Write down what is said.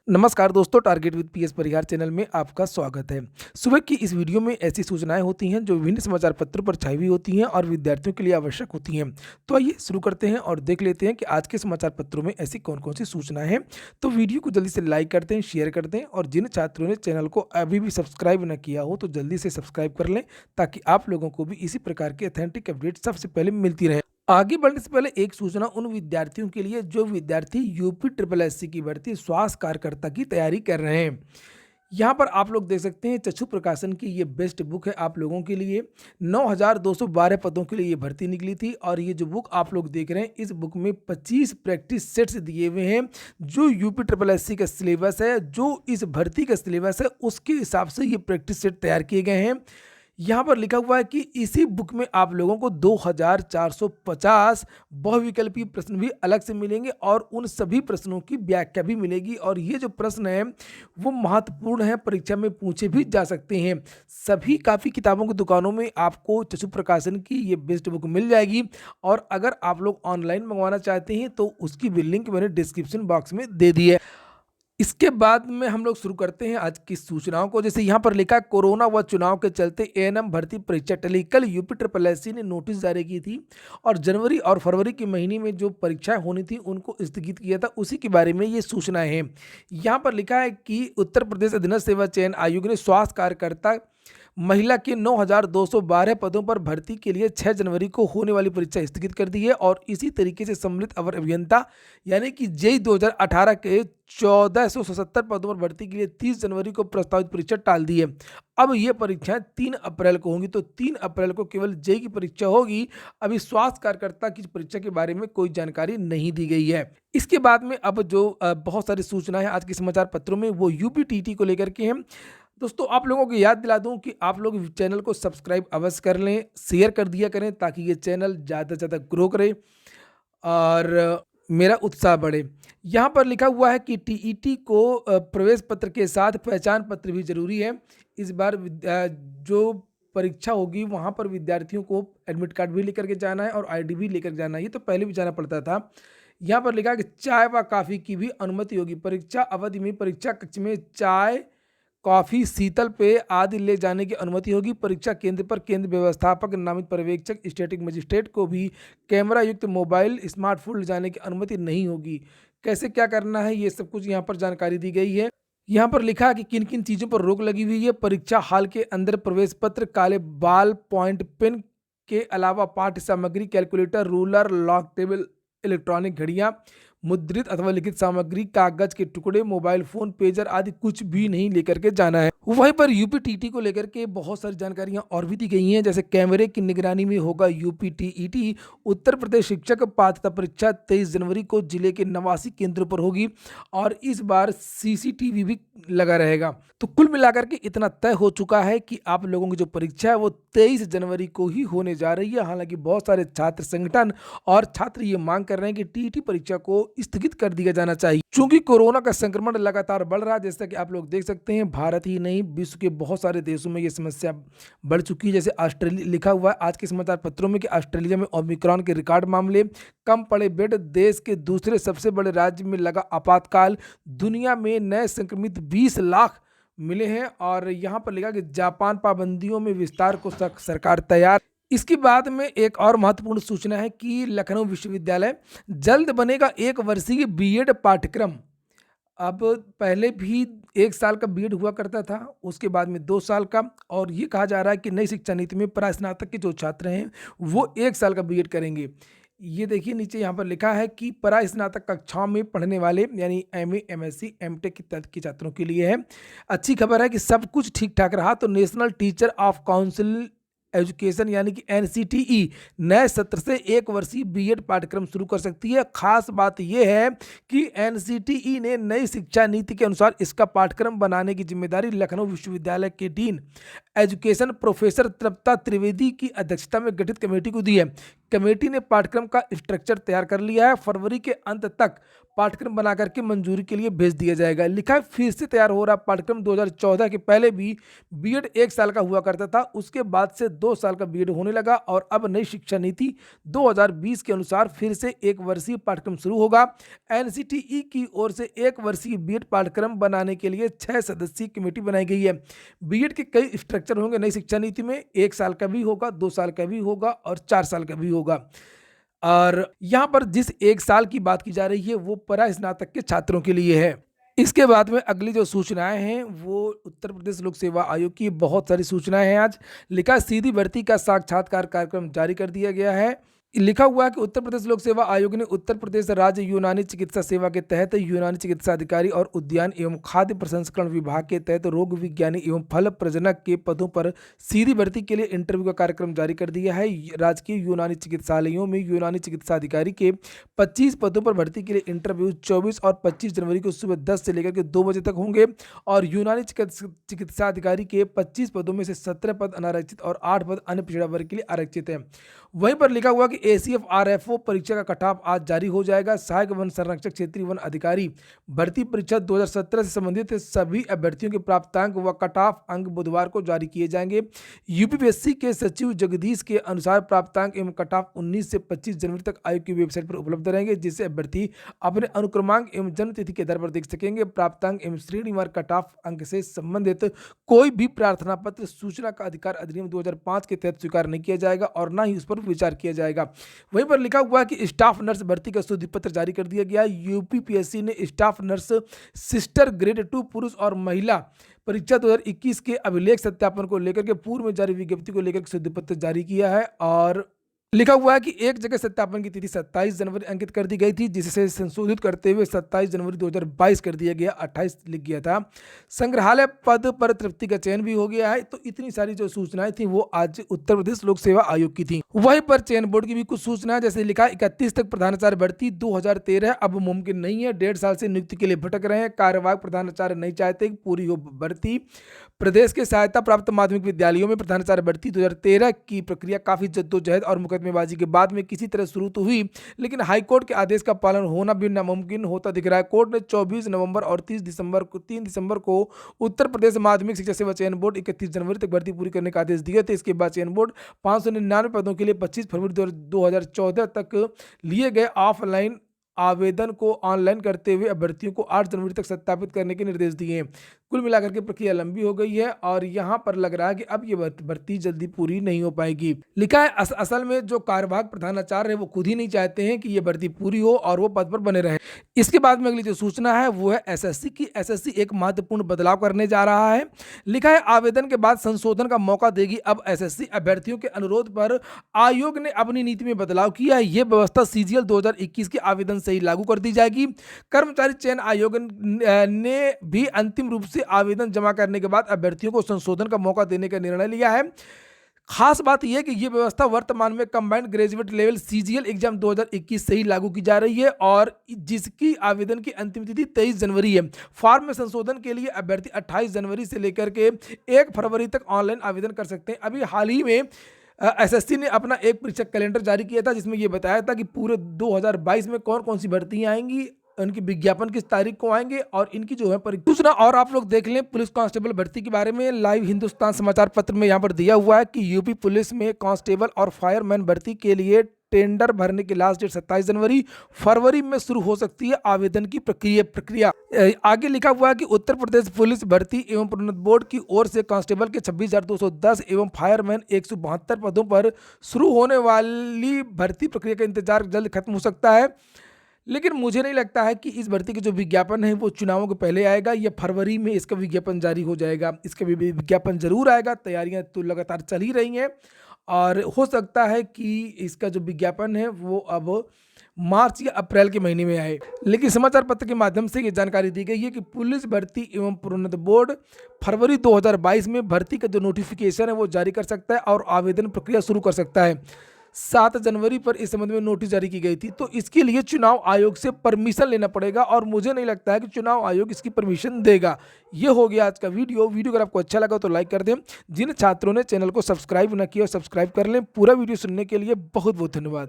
नमस्कार दोस्तों, target with PS Parihar channel में आपका स्वागत है। सुबह की इस वीडियो में ऐसी सूचनाएं होती हैं जो विभिन्न समाचार पत्रों पर छाई हुई होती हैं और विद्यार्थियों के लिए आवश्यक होती हैं। तो आइए शुरू करते हैं और देख लेते हैं कि आज के समाचार पत्रों में ऐसी कौन-कौन सी सूचनाएं हैं। तो वीडियो को जल्दी से लाइक कर दें, शेयर कर दें और जिन छात्रों ने चैनल को अभी भी सब्सक्राइब न किया हो तो जल्दी से सब्सक्राइब कर लें, ताकि आप लोगों को भी इसी प्रकार के ऑथेंटिक अपडेट सबसे पहले मिलती रहे। आगे बढ़ने से पहले एक सूचना उन विद्यार्थियों के लिए जो विद्यार्थी यूपी ट्रिपल एससी की भर्ती स्वास्थ्य कार्यकर्ता की तैयारी कर रहे हैं। यहाँ पर आप लोग देख सकते हैं, चक्षु प्रकाशन की ये बेस्ट बुक है आप लोगों के लिए। 9212 पदों के लिए ये भर्ती निकली थी और ये जो बुक आप लोग देख रहे हैं, इस बुक में 25 प्रैक्टिस सेट्स दिए हुए हैं जो यूपी ट्रिपल एससी का सिलेबस है, जो इस भर्ती का सिलेबस है उसके हिसाब से ये प्रैक्टिस सेट तैयार किए गए हैं। यहाँ पर लिखा हुआ है कि इसी बुक में आप लोगों को 2450 बहुविकल्पीय प्रश्न भी अलग से मिलेंगे और उन सभी प्रश्नों की व्याख्या भी मिलेगी। और ये जो प्रश्न है वो महत्वपूर्ण है, परीक्षा में पूछे भी जा सकते हैं। सभी काफ़ी किताबों की दुकानों में आपको चक्षु प्रकाशन की ये बेस्ट बुक मिल जाएगी और अगर आप लोग ऑनलाइन मंगवाना चाहते हैं तो उसकी भी लिंक मैंने डिस्क्रिप्शन बॉक्स में दे दी है। इसके बाद में हम लोग शुरू करते हैं आज की सूचनाओं को। जैसे यहाँ पर लिखा, कोरोना व चुनाव के चलते एएनएम भर्ती परीक्षा टली। कल यूपी ट्रिपल एससी ने नोटिस जारी की थी और जनवरी और फरवरी के महीने में जो परीक्षाएं होनी थी उनको स्थगित किया था, उसी के बारे में ये सूचनाएं हैं। यहाँ पर लिखा है कि उत्तर प्रदेश अधीनस्थ सेवा चयन आयोग ने स्वास्थ्य कार्यकर्ता महिला के 9212 पदों पर भर्ती के लिए 6 जनवरी को होने वाली परीक्षा स्थगित कर दी है और इसी तरीके से सम्मिलित अवर अभियंता यानी कि जेई 2018 के 1477 पदों पर भर्ती के लिए 30 जनवरी को प्रस्तावित परीक्षा टाल दी है। अब ये परीक्षाएं 3 अप्रैल को होंगी, तो 3 अप्रैल को केवल जेई की परीक्षा होगी। अभी स्वास्थ्य कार्यकर्ता की परीक्षा के बारे में कोई जानकारी नहीं दी गई है। इसके बाद में अब जो बहुत सारी सूचनाएं हैं आज के समाचार पत्रों में, वो यूपी टीटी को लेकर के हैं। दोस्तों, आप लोगों को याद दिला दूं कि आप लोग चैनल को सब्सक्राइब अवश्य कर लें, शेयर कर दिया करें ताकि ये चैनल ज़्यादा से ज़्यादा ग्रो करे और मेरा उत्साह बढ़े। यहाँ पर लिखा हुआ है कि टीईटी को प्रवेश पत्र के साथ पहचान पत्र भी जरूरी है। इस बार जो परीक्षा होगी वहाँ पर विद्यार्थियों को एडमिट कार्ड भी लेकर के जाना है और आईडी भी लेकर जाना है। ये तो पहले भी जाना पड़ता था। यहाँ पर लिखा है कि चाय व कॉफ़ी की भी अनुमति होगी। परीक्षा अवधि में परीक्षा कक्ष में चाय, कॉफ़ी, शीतल पेय आदि ले जाने की अनुमति होगी। परीक्षा केंद्र पर केंद्र व्यवस्थापक, नामित पर्यवेक्षक, स्टैटिक मजिस्ट्रेट को भी कैमरा युक्त मोबाइल, स्मार्टफोन ले जाने की अनुमति नहीं होगी। कैसे क्या करना है ये सब कुछ यहाँ पर जानकारी दी गई है। यहाँ पर लिखा है कि किन किन चीज़ों पर रोक लगी हुई है। परीक्षा हॉल के अंदर प्रवेश पत्र, काले बाल पॉइंट पेन के अलावा पाठ्य सामग्री, calculator, ruler, log table, electronic घड़ियाँ, मुद्रित अथवा लिखित सामग्री, कागज के टुकड़े, मोबाइल फोन, पेजर आदि कुछ भी नहीं लेकर के जाना है। वहीं पर यूपी टीटी को लेकर के बहुत सारी जानकारियां और भी दी गई हैं। जैसे कैमरे की निगरानी में होगा यूपी टीईटी। उत्तर प्रदेश शिक्षक पात्रता परीक्षा 23 जनवरी को जिले के 89 केंद्रों पर होगी और इस बार सीसीटीवी भी लगा रहेगा। तो कुल मिलाकर के इतना तय हो चुका है कि आप लोगों की जो परीक्षा है वो 23 जनवरी को ही होने जा रही है। हालांकि बहुत सारे छात्र संगठन और छात्र ये मांग कर रहे हैं कि टीईटी परीक्षा को स्थगित कर दिया जाना चाहिए, क्योंकि कोरोना का संक्रमण लगातार बढ़ रहा है। जैसा कि आप लोग देख सकते हैं, भारत ही नहीं विश्व के बहुत सारे देशों में ये समस्या बढ़ चुकी है। जैसे ऑस्ट्रेलिया, लिखा हुआ है आज के समाचार पत्रों में कि ऑस्ट्रेलिया में ओमिक्रॉन के रिकॉर्ड मामले, कम पड़े बेड, देश के दूसरे सबसे बड़े राज्य में लगा आपातकाल, दुनिया में नए संक्रमित 20 लाख मिले हैं। और यहाँ पर लिखा कि जापान पाबंदियों में विस्तार को सरकार तैयार। इसके बाद में एक और महत्वपूर्ण सूचना है कि लखनऊ विश्वविद्यालय जल्द बनेगा 1 वर्षीय बीएड पाठ्यक्रम। अब पहले भी 1 साल का बीएड हुआ करता था, उसके बाद में 2 साल का, और ये कहा जा रहा है कि नई शिक्षा नीति में परास्नातक के जो छात्र हैं वो 1 साल का बीएड करेंगे। ये देखिए नीचे यहाँ पर लिखा है कि परास्नातक कक्षाओं में पढ़ने वाले यानी एमए, एमएससी, एमटेक के छात्रों के लिए है। अच्छी खबर है कि सब कुछ ठीक ठाक रहा तो national teacher of council education यानी कि एनसीटीई नए सत्र से 1 वर्षीय बीएड पाठ्यक्रम शुरू कर सकती है। खास बात यह है कि एनसीटीई ने नई शिक्षा नीति के अनुसार इसका पाठ्यक्रम बनाने की जिम्मेदारी लखनऊ विश्वविद्यालय के डीन एजुकेशन प्रोफेसर तृप्ता त्रिवेदी की अध्यक्षता में गठित कमेटी को दी है। कमेटी ने पाठ्यक्रम का स्ट्रक्चर तैयार कर लिया है। फरवरी के अंत तक पाठ्यक्रम बना करके मंजूरी के लिए भेज दिया जाएगा। लिखा है फिर से तैयार हो रहा पाठ्यक्रम 2014 के पहले भी बीएड 1 साल का हुआ करता था, उसके बाद से 2 साल का बीएड होने लगा और अब नई शिक्षा नीति 2020 के अनुसार फिर से 1 वर्षीय पाठ्यक्रम शुरू होगा। एनसीटीई की ओर से 1 वर्षीय बीएड पाठ्यक्रम बनाने के लिए 6 सदस्यीय कमेटी बनाई गई है। बीएड के कई स्ट्रक्चर होंगे नई शिक्षा नीति में, 1 साल का भी होगा, 2 साल का भी होगा और 4 साल का भी होगा। और यहाँ पर जिस 1 साल की बात की जा रही है वो परा स्नातक के छात्रों के लिए है। इसके बाद में अगली जो सूचनाएं हैं वो उत्तर प्रदेश लोक सेवा आयोग की बहुत सारी सूचनाएं हैं। आज लिखा है सीधी भर्ती का साक्षात्कार कार्यक्रम जारी कर दिया गया है। लिखा हुआ है कि उत्तर प्रदेश लोक सेवा आयोग ने उत्तर प्रदेश राज्य यूनानी चिकित्सा सेवा के तहत यूनानी चिकित्सा अधिकारी और उद्यान एवं खाद्य प्रसंस्करण विभाग के तहत रोग विज्ञानी एवं फल प्रजनक के पदों पर सीधी भर्ती के लिए इंटरव्यू का कार्यक्रम जारी कर दिया है। राजकीय यूनानी चिकित्सालयों में यूनानी चिकित्सा अधिकारी के 25 पदों पर भर्ती के लिए इंटरव्यू 24 और 25 जनवरी को सुबह 10 से लेकर के 2 बजे तक होंगे और यूनानी चिकित्सा अधिकारी के 25 पदों में से 17 पद अनारक्षित और 8 पद अन्य पिछड़ा वर्ग के लिए आरक्षित है। वहीं पर लिखा हुआ कि एसीएफ आरएफओ परीक्षा का कटऑफ आज जारी हो जाएगा। सहायक वन संरक्षक क्षेत्रीय वन अधिकारी भर्ती परीक्षा 2017 से संबंधित सभी अभ्यर्थियों के प्राप्तांक व कटऑफ अंक बुधवार को जारी किए जाएंगे। यूपीपीएससी के सचिव जगदीश के अनुसार प्राप्तांक एवं कटऑफ 19 से 25 जनवरी तक आयोग की वेबसाइट पर उपलब्ध रहेंगे, जिससे अभ्यर्थी अपने अनुक्रमांक एवं जन्म तिथि के आधार पर देख सकेंगे। प्राप्तांक एवं श्रेणीवार कटऑफ अंक से संबंधित कोई भी प्रार्थना पत्र सूचना का अधिकार अधिनियम 2005 के तहत स्वीकार नहीं किया जाएगा और न ही उस पर विचार किया जाएगा। वहीं पर लिखा हुआ है कि स्टाफ नर्स भर्ती का शुद्धि पत्र जारी कर दिया गया है। यूपीपीएससी ने स्टाफ नर्स सिस्टर ग्रेड 2 पुरुष और महिला परीक्षा 2021 के अभिलेख सत्यापन को लेकर के पूर्व में जारी विज्ञप्ति को लेकर शुद्धि पत्र जारी किया है और लिखा हुआ है कि एक जगह सत्यापन की तिथि 27 जनवरी अंकित कर दी गई थी, जिसे संशोधित करते हुए 27 जनवरी 2022 कर दिया गया, 28 लिख गया था। संग्रहालय पद पर तृप्ति का चयन भी हो गया है। तो इतनी सारी जो सूचनाएं थी वो आज उत्तर प्रदेश लोक सेवा आयोग की थी। वहीं पर चयन बोर्ड की भी कुछ सूचनाएं, जैसे लिखा 31 तक प्रधानाचार्य भर्ती 2013 अब मुमकिन नहीं है। 1.5 साल से नियुक्ति के लिए भटक रहे हैं। कार्यवाहक प्रधानाचार्य नहीं चाहते पूरी हो भर्ती। प्रदेश के सहायता प्राप्त माध्यमिक विद्यालयों में प्रधानाचार्य भर्ती 2013 की प्रक्रिया काफी जद्दोजहद और मुकदमेबाजी के बाद में किसी तरह शुरू तो हुई, लेकिन हाईकोर्ट के आदेश का पालन होना भी नामुमकिन होता दिख रहा है। कोर्ट ने 24 नवंबर और 3 दिसंबर को उत्तर प्रदेश माध्यमिक शिक्षा सेवा चयन बोर्ड 31 जनवरी तक भर्ती पूरी करने का आदेश दिए थे। इसके बाद चयन बोर्ड 599 पदों के लिए 25 फरवरी 2014 तक लिए गए ऑफलाइन आवेदन को ऑनलाइन करते हुए अभ्यर्थियों को 8 जनवरी तक सत्यापित करने के निर्देश दिए हैं। कुल मिलाकर के प्रक्रिया लंबी हो गई है और यहाँ पर लग रहा है कि अब ये भर्ती जल्दी पूरी नहीं हो पाएगी। लिखा है असल में जो कार्यवाहक प्रधानाचार्य है वो खुद ही नहीं चाहते हैं कि ये भर्ती पूरी हो और वो पद पर बने रहे। इसके बाद में अगली जो सूचना है वो है एसएससी की। एसएससी एक महत्वपूर्ण बदलाव करने जा रहा है। लिखा है आवेदन के बाद संशोधन का मौका देगी अब एसएससी। अभ्यर्थियों के अनुरोध पर आयोग ने अपनी नीति में बदलाव किया है। ये व्यवस्था सीजीएल 2021 के आवेदन से ही लागू कर दी जाएगी। कर्मचारी चयन आयोग ने भी अंतिम रूप से आवेदन जमा करने के बाद अभ्यर्थियों को संशोधन का मौका देने का निर्णय लिया है। खास बात यह कि यह व्यवस्था वर्तमान में combined graduate level CGL exam 2021 से ही लागू की जा रही है और जिसकी आवेदन की अंतिम तिथि 23 जनवरी है। फॉर्म में संशोधन के लिए अभ्यर्थी 28 जनवरी से लेकर के 1 फरवरी तक ऑनलाइन आवेदन कर सकते हैं। अभी हाल ही में एसएससी ने अपना एक परीक्षा कैलेंडर जारी किया था, जिसमें यह बताया था कि पूरे 2022 में कौन कौन सी भर्तियां आएंगी, उनकी विज्ञापन किस तारीख को आएंगे और इनकी जो है सूचना। और आप लोग देख लें पुलिस कांस्टेबल भर्ती के बारे में लाइव हिंदुस्तान समाचार पत्र में यहाँ पर दिया हुआ है कि यूपी पुलिस में कांस्टेबल और फायरमैन भर्ती के लिए टेंडर भरने की लास्ट डेट 27 जनवरी। फरवरी में शुरू हो सकती है आवेदन की प्रक्रिया। आगे लिखा हुआ है कि उत्तर प्रदेश पुलिस भर्ती एवं प्रोन्नत बोर्ड की ओर से कांस्टेबल के 26,210 एवं फायरमैन 172 पदों पर शुरू होने वाली भर्ती प्रक्रिया का इंतजार जल्द खत्म हो सकता है। लेकिन मुझे नहीं लगता है कि इस भर्ती के जो विज्ञापन है वो चुनावों के पहले आएगा या फरवरी में इसका विज्ञापन जारी हो जाएगा। इसका भी विज्ञापन जरूर आएगा। तैयारियां तो लगातार चल ही रही हैं और हो सकता है कि इसका जो विज्ञापन है वो अब मार्च या अप्रैल के महीने में आए। लेकिन समाचार पत्र के माध्यम से ये जानकारी दी गई है कि पुलिस भर्ती एवं प्रोन्नत बोर्ड फरवरी 2022 में भर्ती का जो नोटिफिकेशन है वो जारी कर सकता है और आवेदन प्रक्रिया शुरू कर सकता है। 7 जनवरी पर इस संबंध में नोटिस जारी की गई थी। तो इसके लिए चुनाव आयोग से परमिशन लेना पड़ेगा और मुझे नहीं लगता है कि चुनाव आयोग इसकी परमिशन देगा। ये हो गया आज का वीडियो। वीडियो अगर आपको अच्छा लगा तो लाइक कर दें। जिन छात्रों ने चैनल को सब्सक्राइब न किया, सब्सक्राइब कर लें। पूरा वीडियो सुनने के लिए बहुत बहुत धन्यवाद।